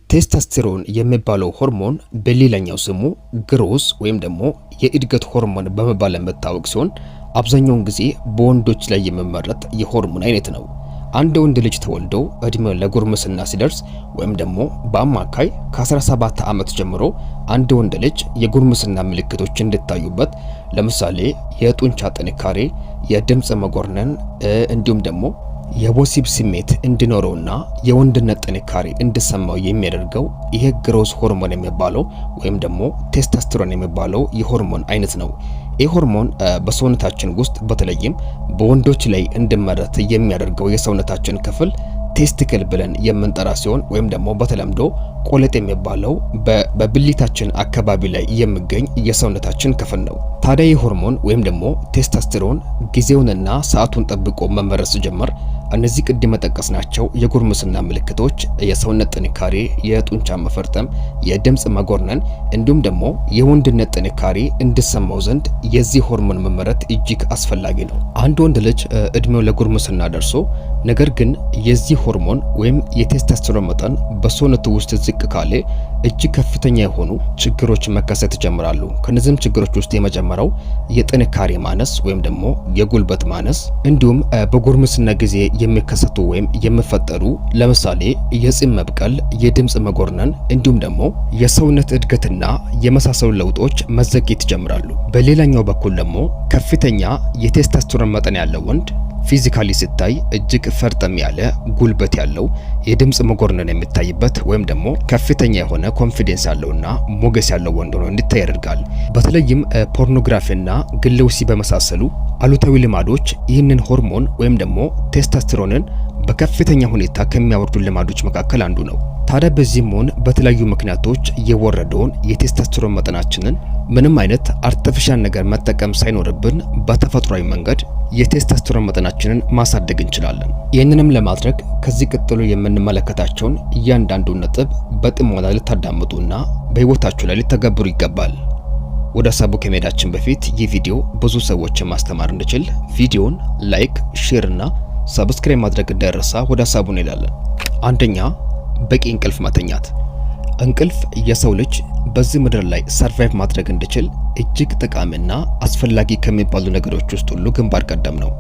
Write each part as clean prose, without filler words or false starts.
ቴስቶስቴሮን የሚባለው ሆርሞን በሌላኛው ስሙ ግሮዝ ወይም ደግሞ የእድገት ሆርሞን በመባል የሚታወቅ ሲሆን አብዛኛውን ጊዜ በወንዶች ላይ የሚመረት የሆርሞን አይነት ነው። አንድ ወንድ ልጅ ተወልዶ እድሜው ለጉርምስና ሲደርስ ወይም ደግሞ በአማካይ ከ17 ዓመት ጀምሮ አንድ ወንድ ልጅ የጉርምስና ምልክቶች እንዲታዩበት ለምሳሌ የጡንቻ ጥንካሬ፣ የድምጽ መጎርነን እንዲሁም ደግሞ የወሲብ ስሜት እንዲኖረውና የወንድነት ጥንካሬ እንዲሰማው የሚያደርገው ይሄ ግሮዝ ሆርሞን የሚባለው ወይም ደግሞ ቴስቶስቴሮን የሚባለው የሆርሞን አይነት ነው። ይህ ሆርሞን በሰውነታችን ውስጥ በተለይም በወንዶች ላይ እንዲመረት የሚያደርገው የሰውነታችን ክፍል ቴስቲክል ብለን የምንጠራ ሲሆን ወይም ደግሞ በተለምዶ ቆለጥ የሚባለው በብልታችን አካባቢ ላይ የሚገኝ የሰውነታችን ክፍል ነው። ታዲያ ይህ ሆርሞን ወይም ደግሞ ቴስቶስቴሮን ጊዜውንና ሰዓቱን ጠብቆ መመረት ሲጀምር እነዚህ ቅድም የጠቀስናቸው የጉርምስና ምልክቶች የሰውነት ጥንካሬ፣ የጡንቻ መፈርጠም፣ የድምጽ መጎርነን እንዲሁም ደግሞ የወንድነት ጥንካሬ እንዲሰማው ዘንድ የዚህ ሆርሞን መመረት እጅግ አስፈላጊ ነው። አንድ ወንድ ልጅ እድሜው ለጉርምስና ደርሶ ነገር ግን የዚህ ሆርሞን ወይም የቴስቶስቴሮን መጠን በሰውነቱ ውስጥ ዝቅ ካለ እጅግ ከፍተኛ የሆኑ ችግሮች መከሰት ይጀምራሉ። ከነዚህም ችግሮች ውስጥ የመጀመሪያው የጥንካሬ ማነስ ወይም ደግሞ የጉልበት ማነስ እንዲሁም በጉርምስና ጊዜ የሚከሰቱ ወይም የሚፈጠሩ ለምሳሌ የጺም መብቀል፣ የድምጽ መጎርነን እንዲሁም ደግሞ የሰውነት እድገትና የመሳሰሉ ለውጦች መዘግየት ይጀምራሉ። በሌላኛው በኩል ደግሞ ከፍተኛ የቴስቶስቴሮን መጠን ያለው ወንድ ፊዚካሊ ሲታይ እጅግ ፈርጠም ያለ ጉልበት ያለው የድምጽ መጎርነን የሚታይበት ወይም ደግሞ ከፍተኛ የሆነ ኮንፊደንስ ያለውና ሞገስ ያለው ወንድ ሆኖ እንዲታይ ያደርጋል። በተለይም ፖርኖግራፊና ግለ ወሲብ በመሳሰሉ አሉታዊ ልማዶች ይህንን ሆርሞን ወይም ደግሞ ቴስቶስቴሮንን በከፍተኛ ሁኔታ ከሚያወርዱ ልማዶች መካከል አንዱ ነው። ታዲያ በዚህም ሆነ በተለያዩ ምክንያቶች የወረደውን የቴስቶስቴሮን መጠናችንን ምንም አይነት አርቲፊሻል ነገር መጠቀም ሳይኖርብን በተፈጥሯዊ መንገድ የቴስቶስቴሮን መጠናችንን ማሳደግ እንችላለን። ይህንንም ለማድረግ ከዚህ ቀጥሎ የምንመለከታቸውን እያንዳንዱ ነጥብ በጥሞና ልታዳምጡና በህይወታችሁ ላይ ልተገብሩ ይገባል። ወደ ሀሳቡ ከመሄዳችን በፊት ይህ ቪዲዮ ብዙ ሰዎችን ማስተማር እንዲችል ቪዲዮን ላይክ፣ ሼር እና ሰብስክራይብ ማድረግ እንዳይረሳ። ወደ ሀሳቡ እንሄዳለን። አንደኛ፣ በቂ እንቅልፍ መተኛት። እንቅልፍ የሰው ልጅ በዚህ ምድር ላይ ሰርቫይቭ ማድረግ እንዲችል እጅግ ጠቃሚና አስፈላጊ ከሚባሉ ነገሮች ውስጥ ሁሉ ግንባር ቀደም ነው።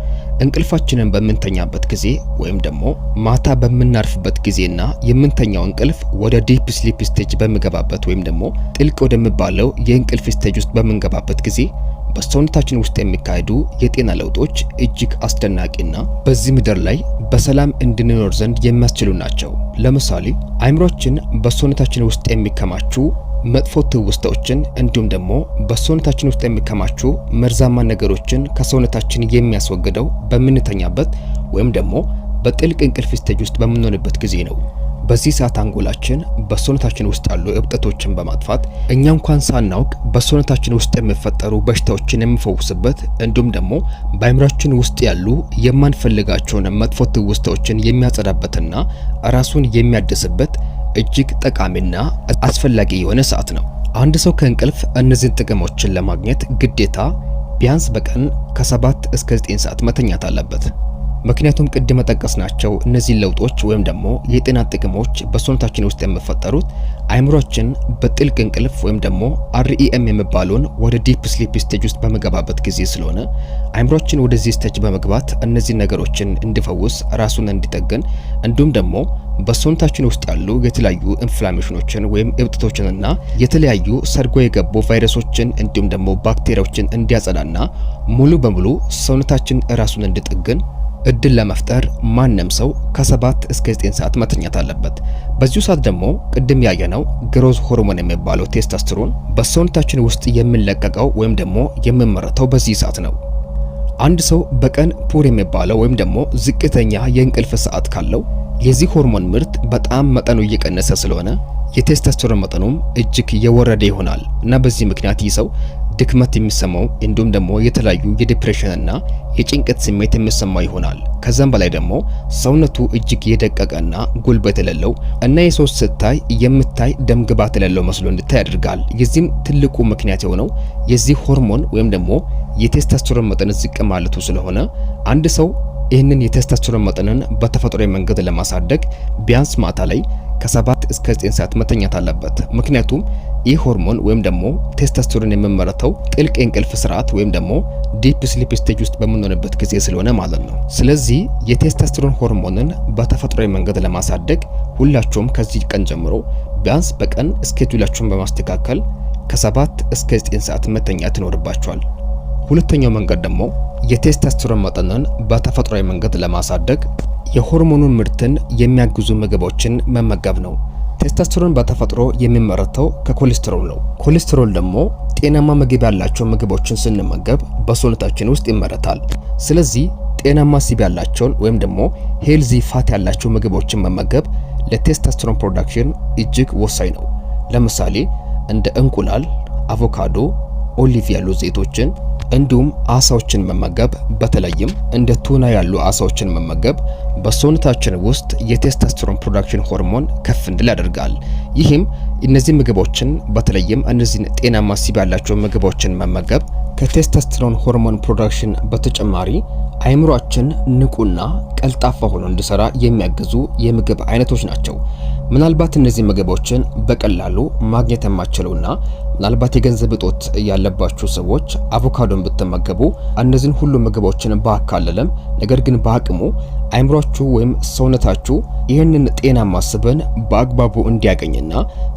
እንቅልፋችንን በምንተኛበት ጊዜ ወይም ደግሞ ማታ በምናርፍበት ጊዜና የምንተኛው እንቅልፍ ወደ ዲፕ ስሊፕ ስቴጅ በሚገባበት ወይም ደግሞ ጥልቅ ወደሚባለው የእንቅልፍ ስቴጅ ውስጥ በምንገባበት ጊዜ በሰውነታችን ውስጥ የሚካሄዱ የጤና ለውጦች እጅግ አስደናቂና በዚህ ምድር ላይ በሰላም እንድንኖር ዘንድ የሚያስችሉ ናቸው። ለምሳሌ አእምሮአችን በሰውነታችን ውስጥ የሚከማቹ መጥፎ ትውስታዎችን እንዲሁም ደግሞ በሰውነታችን ውስጥ የሚከማቹ መርዛማ ነገሮችን ከሰውነታችን የሚያስወግደው በምንተኛበት ወይም ደግሞ በጥልቅ እንቅልፍ ስቴጅ ውስጥ በምንሆንበት ጊዜ ነው። በዚህ ሰዓት አንጎላችን በሰውነታችን ውስጥ ያሉ እብጠቶችን በማጥፋት እኛ እንኳን ሳናውቅ በሰውነታችን ውስጥ የሚፈጠሩ በሽታዎችን የሚፈውስበት እንዲሁም ደግሞ በአእምሮአችን ውስጥ ያሉ የማንፈልጋቸውን መጥፎ ትውስታዎችን የሚያጸዳበትና ራሱን የሚያድስበት እጅግ ጠቃሚና አስፈላጊ የሆነ ሰዓት ነው። አንድ ሰው ከእንቅልፍ እነዚህን ጥቅሞችን ለማግኘት ግዴታ ቢያንስ በቀን ከ7 እስከ 9 ሰዓት መተኛት አለበት። ምክንያቱም ቅድም የጠቀስናቸው እነዚህ ለውጦች ወይም ደግሞ የጤና ጥቅሞች በሰውነታችን ውስጥ የሚፈጠሩት አእምሮአችን በጥልቅ እንቅልፍ ወይም ደግሞ REM የሚባለውን ወደ ዲፕ ስሊፕ ስቴጅ ውስጥ በመገባበት ጊዜ ስለሆነ አእምሮአችን ወደዚህ ስቴጅ በመግባት እነዚህ ነገሮችን እንዲፈውስ፣ ራሱን እንዲጠግን እንዲሁም ደግሞ በሰውነታችን ውስጥ ያሉ የተለያዩ ኢንፍላሜሽኖችን ወይም እብጠቶችንና የተለያዩ ሰርጎ የገቡ ቫይረሶችን እንዲሁም ደግሞ ባክቴሪያዎችን እንዲያጸዳና ሙሉ በሙሉ ሰውነታችን ራሱን እንዲጠግን እድል ለመፍጠር ማንም ሰው ከ7 እስከ 9 ሰዓት መተኛት አለበት። በዚሁ ሰዓት ደግሞ ቅድም ያየነው ግሮዝ ሆርሞን የሚባለው ቴስቶስቴሮን በሰውነታችን ውስጥ የሚለቀቀው ወይም ደግሞ የሚመረተው በዚህ ሰዓት ነው። አንድ ሰው በቀን ፑር የሚባለው ወይም ደግሞ ዝቅተኛ የእንቅልፍ ሰዓት ካለው የዚህ ሆርሞን ምርት በጣም መጠኑ እየቀነሰ ስለሆነ የቴስቶስቴሮን መጠኑም እጅግ የወረደ ይሆናል እና በዚህ ምክንያት ይህ ሰው ድክመት የሚሰማው እንዲሁም ደግሞ የተለያዩ የዲፕሬሽን እና የጭንቀት ስሜት የሚሰማው ይሆናል። ከዛም በላይ ደግሞ ሰውነቱ እጅግ የደቀቀና ጉልበት የሌለው እና የሰው ስታይ የምታይ ደም ግባት የሌለው መስሎ እንዲታይ ያደርጋል። የዚህም ትልቁ ምክንያት የሆነው የዚህ ሆርሞን ወይም ደግሞ የቴስቶስቴሮን መጠን ዝቅ ማለቱ ስለሆነ አንድ ሰው ይህንን የቴስቶስቴሮን መጠንን በተፈጥሯዊ መንገድ ለማሳደግ ቢያንስ ማታ ላይ ከ7 እስከ 9 ሰዓት መተኛት አለበት። ምክንያቱም ይህ ሆርሞን ወይም ደግሞ ቴስቶስትሮን የሚመረተው ጥልቅ የእንቅልፍ ስርዓት ወይም ደግሞ ዲፕ ስሊፕ ስቴጅ ውስጥ በምንሆንበት ጊዜ ስለሆነ ማለት ነው። ስለዚህ የቴስቶስትሮን ሆርሞንን በተፈጥሯዊ መንገድ ለማሳደግ ሁላችሁም ከዚህ ቀን ጀምሮ ቢያንስ በቀን ስኬጁላችሁን በማስተካከል ከ7 እስከ 9 ሰዓት መተኛት ይኖርባችኋል። ሁለተኛው መንገድ ደግሞ የቴስቶስትሮን መጠንን በተፈጥሯዊ መንገድ ለማሳደግ የሆርሞኑን ምርትን የሚያግዙ ምግቦችን መመገብ ነው። ቴስቶስትሮን በተፈጥሮ የሚመረተው ከኮሌስትሮል ነው። ኮሌስትሮል ደግሞ ጤናማ ምግብ ያላቸው ምግቦችን ስንመገብ በሰውነታችን ውስጥ ይመረታል። ስለዚህ ጤናማ ስብ ያላቸውን ወይም ደግሞ ሄልዚ ፋት ያላቸው ምግቦችን መመገብ ለቴስቶስትሮን ፕሮዳክሽን እጅግ ወሳኝ ነው። ለምሳሌ እንደ እንቁላል፣ አቮካዶ፣ ኦሊቭ ያሉ ዘይቶችን እንዲሁም አሳዎችን መመገብ በተለይም እንደ ቱና ያሉ አሳዎችን መመገብ በሰውነታችን ውስጥ የቴስቶስትሮን ፕሮዳክሽን ሆርሞን ከፍ እንዲል ያደርጋል። ይህም እነዚህ ምግቦችን በተለይም እነዚህ ጤናማ ስብ ያላቸው ምግቦችን መመገብ ከቴስቶስትሮን ሆርሞን ፕሮዳክሽን በተጨማሪ አይምሮአችን ንቁና ቀልጣፋ ሆኖ እንዲሰራ የሚያግዙ የምግብ አይነቶች ናቸው። ምናልባት እነዚህ ምግቦችን በቀላሉ ማግኘት የማትችሉና ምናልባት የገንዘብ እጦት ያለባችሁ ሰዎች አቮካዶን ብትመገቡ እነዚህን ሁሉ ምግቦችን ባካለለም ነገር ግን በአቅሙ አይምሮአችሁ ወይም ሰውነታችሁ ይህንን ጤናማ ስብን በአግባቡ እንዲያገኝና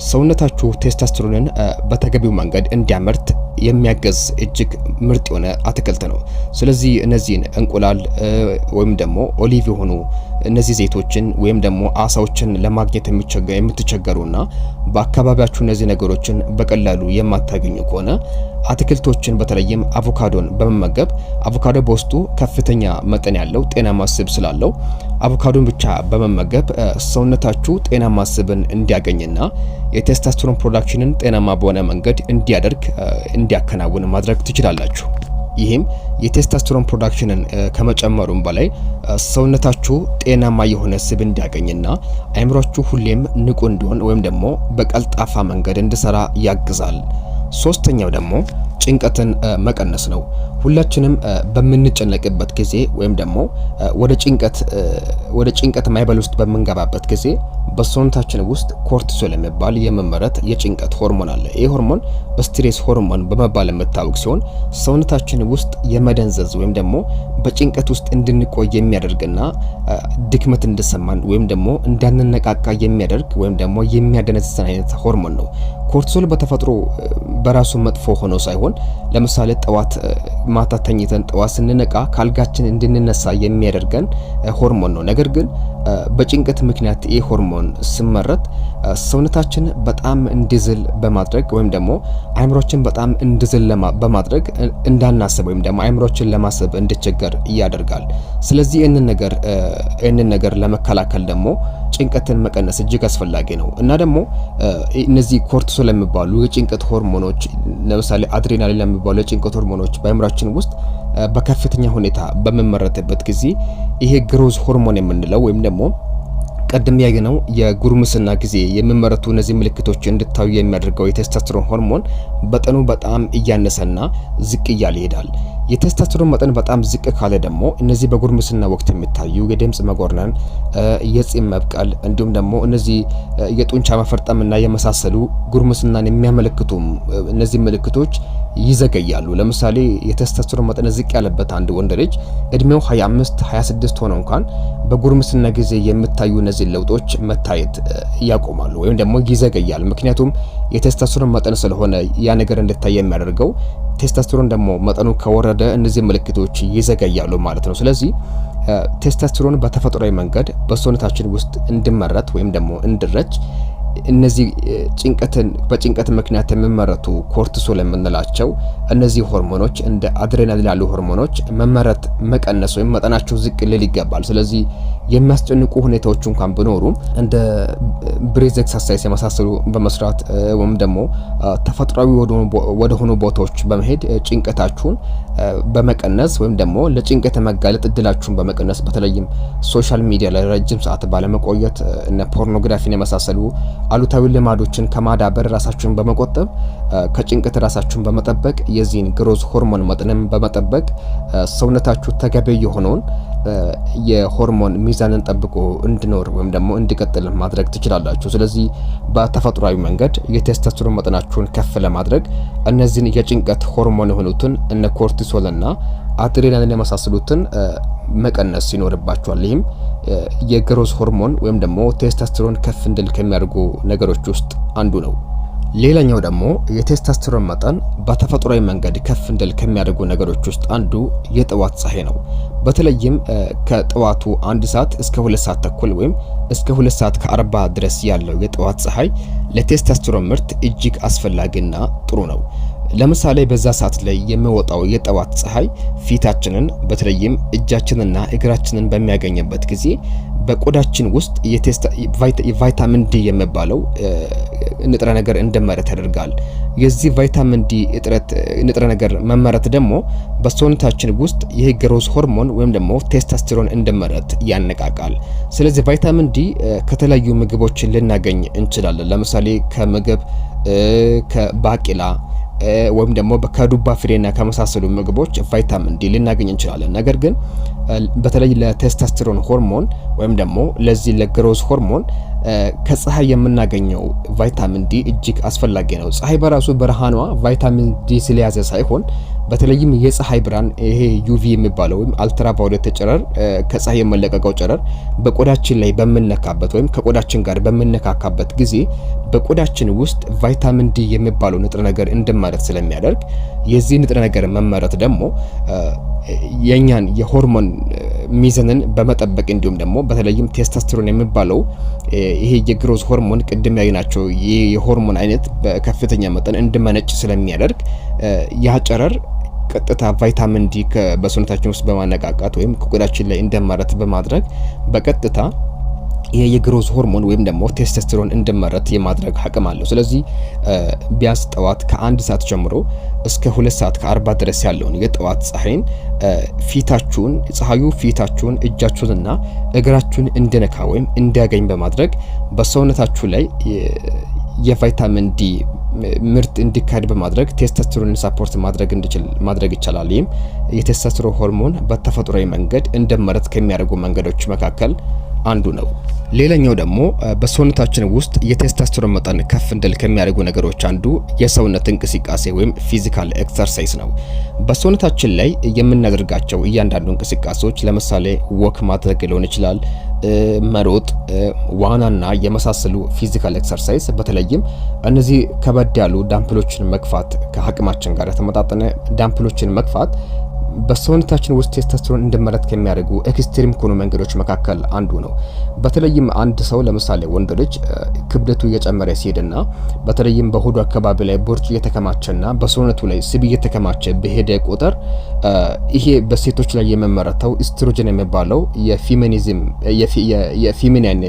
ሰውነታችሁ ቴስቶስትሮንን በተገቢው መንገድ እንዲያመርት የሚያገዝ እጅግ ምርጥ የሆነ አትክልት ነው። ስለዚህ እነዚህን እንቁላል ወይም ደግሞ ኦሊቭ የሆኑ እነዚህ ዘይቶችን ወይም ደግሞ አሳዎችን ለማግኘት የምትቸገሩና በአካባቢያችሁ እነዚህ ነገሮችን በቀላሉ የማታገኙ ከሆነ አትክልቶችን በተለይም አቮካዶን በመመገብ አቮካዶ በውስጡ ከፍተኛ መጠን ያለው ጤናማ ስብ ስላለው አቮካዶን ብቻ በመመገብ ሰውነታችሁ ጤናማ ስብን እንዲያገኝና የቴስቶስትሮን ፕሮዳክሽንን ጤናማ በሆነ መንገድ እንዲያከናውን ማድረግ ትችላላችሁ። ይህም የቴስቶስትሮን ፕሮዳክሽንን ከመጨመሩም በላይ ሰውነታችሁ ጤናማ የሆነ ስብ እንዲያገኝና አይምሮአችሁ ሁሌም ንቁ እንዲሆን ወይም ደግሞ በቀልጣፋ መንገድ እንዲሰራ ያግዛል። ሶስተኛው ደግሞ ጭንቀትን መቀነስ ነው። ሁላችንም በምንጨነቅበት ጊዜ ወይም ደግሞ ወደ ጭንቀት ማይበል ውስጥ በምንገባበት ጊዜ በሰውነታችን ውስጥ ኮርቲሶል የሚባል የመመረት የጭንቀት ሆርሞን አለ። ይህ ሆርሞን ስትሬስ ሆርሞን በመባል የሚታወቅ ሲሆን ሰውነታችን ውስጥ የመደንዘዝ ወይም ደግሞ በጭንቀት ውስጥ እንድንቆይ የሚያደርግና ድክመት እንዲሰማን ወይም ደግሞ እንዳንነቃቃ የሚያደርግ ወይም ደግሞ የሚያደነዝዘን አይነት ሆርሞን ነው። ኮርቲሶል በተፈጥሮ በራሱ መጥፎ ሆኖ ሳይሆን ለምሳሌ ጠዋት ማታ ተኝተን ጠዋት ስንነቃ ካልጋችን እንድንነሳ የሚያደርገን ሆርሞን ነው። ነገር ግን በጭንቀት ምክንያት ይህ ሆርሞን ሲመረት ሰውነታችን በጣም እንዲዝል በማድረግ ወይም ደግሞ አይምሮችን በጣም እንዲዝል በማድረግ እንዳናስብ ወይም ደግሞ አይምሮችን ለማሰብ እንዲቸገር ያደርጋል። ስለዚህ ይህንን ነገር ለመከላከል ደግሞ ጭንቀትን መቀነስ እጅግ አስፈላጊ ነው እና ደግሞ እነዚህ ኮርቲሶል የሚባሉ የጭንቀት ሆርሞኖች ለምሳሌ አድሬናሊን የሚባሉ የጭንቀት ሆርሞኖች በአይምሮአችን ውስጥ በከፍተኛ ሁኔታ በመመረትበት ጊዜ ይሄ ግሮዝ ሆርሞን የምንለው ወይም ደግሞ ቀደም ያየነው የጉርምስና ጊዜ የሚመረቱ እነዚህ ምልክቶች እንድታዩ የሚያደርገው የቴስቶስትሮን ሆርሞን መጠኑ በጣም እያነሰና ዝቅ እያለ ይሄዳል። የቴስቶስትሮን መጠን በጣም ዝቅ ካለ ደግሞ እነዚህ በጉርምስና ወቅት የሚታዩ የድምጽ መጎርነን፣ የጺም መብቀል እንዲሁም ደግሞ እነዚህ የጡንቻ መፈርጠምና የመሳሰሉ ጉርምስናን የሚያመለክቱ እነዚህ ምልክቶች ይዘገያሉ። ለምሳሌ የቴስቶስትሮን መጠን ዝቅ ያለበት አንድ ወንድ ልጅ እድሜው 25 26 ሆኖ እንኳን በጉርምስና ጊዜ የሚታዩ እነዚህ ለውጦች መታየት ያቆማሉ ወይም ደግሞ ይዘገያል። ምክንያቱም የቴስቶስትሮን መጠን ስለሆነ ያ ነገር እንዲታይ የሚያደርገው ቴስቶስትሮን ደግሞ መጠኑ ከወረደ እነዚህ ምልክቶች ይዘገያሉ ማለት ነው። ስለዚህ ቴስቶስትሮን በተፈጥሯዊ መንገድ በሰውነታችን ውስጥ እንዲመረት ወይም ደግሞ እንዲረጭ እነዚህ በጭንቀት ምክንያት የሚመረቱ ኮርቲሶል የምንላቸው እነዚህ ሆርሞኖች እንደ አድሬናሊን ያሉ ሆርሞኖች መመረት መቀነስ ወይም መጠናቸው ዝቅ ሊል ይገባል። ስለዚህ የሚያስጨንቁ ሁኔታዎች እንኳን ቢኖሩ እንደ ብሬዝ ኤክሰርሳይዝ የመሳሰሉ በመስራት ወይም ደግሞ ተፈጥሯዊ ወደ ሆኑ ቦታዎች በመሄድ ጭንቀታችሁን በመቀነስ ወይም ደግሞ ለጭንቀት መጋለጥ እድላችሁን በመቀነስ በተለይም ሶሻል ሚዲያ ላይ ረጅም ሰዓት ባለመቆየት እነ ፖርኖግራፊን የመሳሰሉ አሉታዊ ልማዶችን ከማዳበር ራሳችሁን በመቆጠብ ከጭንቀት ራሳችሁን በመጠበቅ የዚህን ግሮዝ ሆርሞን መጠንም በመጠበቅ ሰውነታችሁ ተገቢ የሆነውን የሆርሞን ሚዛንን ጠብቆ እንዲኖር ወይም ደግሞ እንዲቀጥል ማድረግ ትችላላችሁ። ስለዚህ በተፈጥሯዊ መንገድ የቴስቶስትሮን መጠናችሁን ከፍ ለማድረግ እነዚህን የጭንቀት ሆርሞን የሆኑትን እነ ኮርቲሶልና አድሬናሊን የመሳሰሉትን መቀነስ ይኖርባችኋል። ይህም የግሮዝ ሆርሞን ወይም ደግሞ ቴስቶስትሮን ከፍ እንዲል ከሚያደርጉ ነገሮች ውስጥ አንዱ ነው። ሌላኛው ደግሞ የቴስቶስትሮን መጠን በተፈጥሯዊ መንገድ ከፍ እንዲል ከሚያደርጉ ነገሮች ውስጥ አንዱ የጠዋት ፀሐይ ነው። በተለይም ከጠዋቱ 1 ሰዓት እስከ 2 ሰዓት ተኩል ወይም እስከ 2 ሰዓት ከ40 ድረስ ያለው የጠዋት ፀሐይ ለቴስቶስትሮን ምርት እጅግ አስፈላጊና ጥሩ ነው። ለምሳሌ በዛ ሰዓት ላይ የሚወጣው የጠዋት ፀሐይ ፊታችንን በተለይም እጃችንና እግራችንን በሚያገኝበት ጊዜ በቆዳችን ውስጥ ቫይታሚን ዲ የሚባለው ንጥረ ነገር እንዲመረት ያደርጋል። የዚህ ቫይታሚን ዲ ንጥረ ነገር መመረት ደግሞ በሰውነታችን ውስጥ የግሮዝ ሆርሞን ወይም ደግሞ ቴስቶስትሮን እንዲመረት ያነቃቃል። ስለዚህ ቫይታሚን ዲ ከተለያዩ ምግቦችን ልናገኝ እንችላለን። ለምሳሌ ከምግብ ከባቄላ ወይም ደግሞ ከዱባ ፍሬና ከመሳሰሉ ምግቦች ቫይታሚን ዲ ልናገኝ እንችላለን። ነገር ግን በተለይ ለቴስቶስትሮን ሆርሞን ወይም ደግሞ ለዚህ ለግሮዝ ሆርሞን ከፀሐይ የምናገኘው ቫይታሚን ዲ እጅግ አስፈላጊ ነው። ፀሐይ በራሱ ብርሃኗ ቫይታሚን ዲ ስለያዘ ሳይሆን በተለይም የፀሐይ ብርሃን ይሄ ዩቪ የሚባለው ወይም አልትራቫዮሌት ጨረር ከፀሐይ የመለቀቀው ጨረር በቆዳችን ላይ በምንነካበት ወይም ከቆዳችን ጋር በምንነካካበት ጊዜ በቆዳችን ውስጥ ቫይታሚን ዲ የሚባለው ንጥረ ነገር እንዲመረት ስለሚያደርግ የዚህ ንጥረ ነገር መመረት ደግሞ የኛን የሆርሞን ሚዛንን በመጠበቅ እንዲሁም ደግሞ በተለይም ቴስቶስትሮን የሚባለው ይሄ የግሮዝ ሆርሞን ቅድም ያይናቸው የሆርሞን አይነት በከፍተኛ መጠን እንዲመነጭ ስለሚያደርግ ያ ጨረር ቀጥታ ቫይታሚን ዲ በሰውነታችን ውስጥ በማነቃቃት ወይም ከቆዳችን ላይ እንዲመረት በማድረግ በቀጥታ ይሄ የግሮዝ ሆርሞን ወይም ደግሞ ቴስቶስትሮን እንዲመረት የማድረግ አቅም አለው። ስለዚህ ቢያንስ ጠዋት ከ1 ሰዓት ጀምሮ እስከ 2 ሰዓት ከ40 ድረስ ያለውን የጠዋት ፀሐይን ፀሐዩ ፊታችሁን እጃችሁንና እግራችሁን እንዲነካ ወይም እንዲያገኝ በማድረግ በሰውነታችሁ ላይ የቫይታሚን ዲ ምርት እንዲካሄድ በማድረግ ቴስቶስትሮንን ሳፖርት ማድረግ ይቻላል። ይህም የቴስቶስትሮን ሆርሞን በተፈጥሯዊ መንገድ እንዲመረት ከሚያደርጉ መንገዶች መካከል አንዱ ነው። ሌላኛው ደግሞ በሰውነታችን ውስጥ የቴስቶስትሮን መጠን ከፍ እንዲል ከሚያደርጉ ነገሮች አንዱ የሰውነት እንቅስቃሴ ወይም ፊዚካል ኤክሰርሳይዝ ነው። በሰውነታችን ላይ የምናደርጋቸው እያንዳንዱ እንቅስቃሴዎች ለምሳሌ ወክ ማድረግ ሊሆን ይችላል፣ መሮጥ፣ ዋናና የመሳሰሉ ፊዚካል ኤክሰርሳይዝ በተለይም እነዚህ ከበድ ያሉ ዳምፕሎችን መግፋት ከአቅማችን ጋር የተመጣጠነ ዳምፕሎችን መግፋት በሰውነታችን ውስጥ ቴስቶስትሮን እንዲመረት ከሚያደርጉ ኤክስትሪም ከሆኑ መንገዶች መካከል አንዱ ነው። በተለይም አንድ ሰው ለምሳሌ ወንድ ልጅ ክብደቱ እየጨመረ ሲሄድና በተለይም በሆዱ አካባቢ ላይ ቦርጭ እየተከማቸና በሰውነቱ ላይ ስብ እየተከማቸ በሄደ ቁጥር ይሄ በሴቶች ላይ የሚመረተው ኢስትሮጅን የሚባለው የፊሚኒን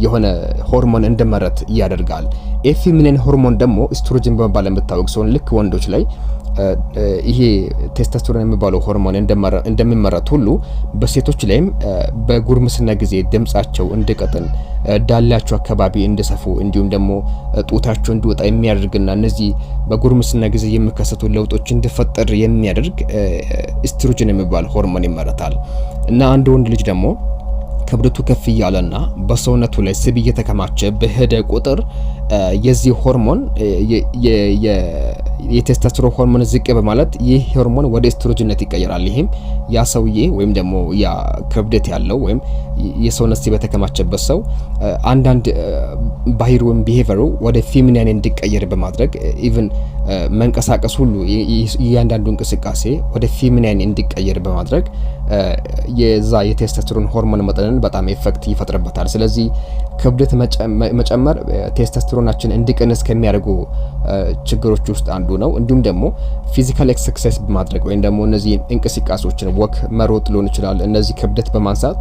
የሆነ ሆርሞን እንዲመረት ያደርጋል። የፊሚኒን ሆርሞን ደግሞ ኢስትሮጅን በመባል የምታወቅ ሲሆን ልክ ወንዶች ላይ ይሄ ቴስቶስትሮን የሚባለው ሆርሞን እንደሚመረት ሁሉ በሴቶች ላይም በጉርምስና ጊዜ ድምጻቸው እንዲቀጥን፣ ዳላቸው አካባቢ እንዲሰፉ እንዲሁም ደግሞ ጡታቸው እንዲወጣ የሚያደርግና እነዚህ በጉርምስና ጊዜ የሚከሰቱ ለውጦች እንዲፈጠር የሚያደርግ ኢስትሮጅን የሚባል ሆርሞን ይመረታል እና አንድ ወንድ ልጅ ደግሞ ክብደቱ ከፍ እያለና በሰውነቱ ላይ ስብ እየተከማቸ በሄደ ቁጥር የዚህ ሆርሞን የቴስቶስትሮን ሆርሞን ዝቅ በማለት ይህ ሆርሞን ወደ ኤስትሮጅንነት ይቀየራል። ይህም ያ ሰውዬ ወይም ደግሞ ያ ክብደት ያለው ወይም የሰውነት ስብ የተከማቸበት ሰው አንዳንድ ባህሪ ወይም ቢሄቨሩ ወደ ፌሚኒን እንዲቀየር በማድረግ ኢቭን መንቀሳቀስ ሁሉ እያንዳንዱ እንቅስቃሴ ወደ ፌሚኒን እንዲቀየር በማድረግ የዛ የቴስቶስትሮን ሆርሞን መጠንን በጣም ኢፌክት ይፈጥርበታል። ስለዚህ ክብደት መጨመር ቴስቶስትሮናችን እንዲቀንስ ከሚያደርጉ ችግሮች ውስጥ አንዱ ነው። እንዲሁም ደግሞ ፊዚካል ኤክሰርሳይዝ በማድረግ ወይም ደግሞ እነዚህ እንቅስቃሴዎችን ወክ፣ መሮጥ ሊሆን ይችላል። እነዚህ ክብደት በማንሳት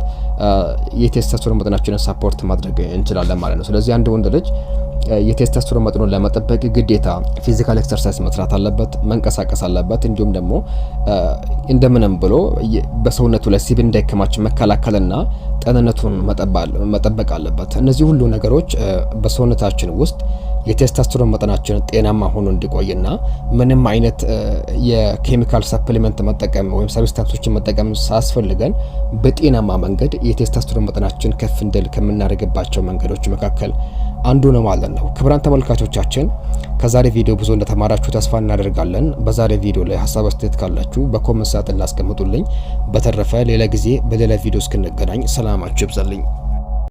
የቴስቶስትሮን መጠናችንን ሳፖርት ማድረግ እንችላለን ማለት ነው። ስለዚህ አንድ ወንድ ልጅ የቴስቶስትሮን መጠኑን ለመጠበቅ ግዴታ ፊዚካል ኤክሰርሳይዝ መስራት አለበት፣ መንቀሳቀስ አለበት። እንዲሁም ደግሞ እንደምንም ብሎ በሰውነቱ ላይ ስብ እንዳይከማች መከላከልና ጤንነቱን መጠበቅ አለበት። እነዚህ ሁሉ ነገሮች በሰውነታችን ውስጥ የቴስቶስትሮን መጠናችን ጤናማ ሆኖ እንዲቆይና ምንም አይነት የኬሚካል ሰፕሊመንት መጠቀም ወይም ሰብስታንሶችን መጠቀም ሳያስፈልገን በጤናማ መንገድ የቴስቶስትሮን መጠናችን ከፍ እንዲል ከምናደርግባቸው መንገዶች መካከል አንዱ ነው ማለት ነው። ክቡራን ተመልካቾቻችን ከዛሬ ቪዲዮ ብዙ እንደተማራችሁ ተስፋ እናደርጋለን። በዛሬ ቪዲዮ ላይ ሀሳብ አስተያየት ካላችሁ በኮሜንት ሳጥን ላስቀምጡልኝ። በተረፈ ሌላ ጊዜ በሌላ ቪዲዮ እስክንገናኝ ሰላማችሁ ይብዛልኝ።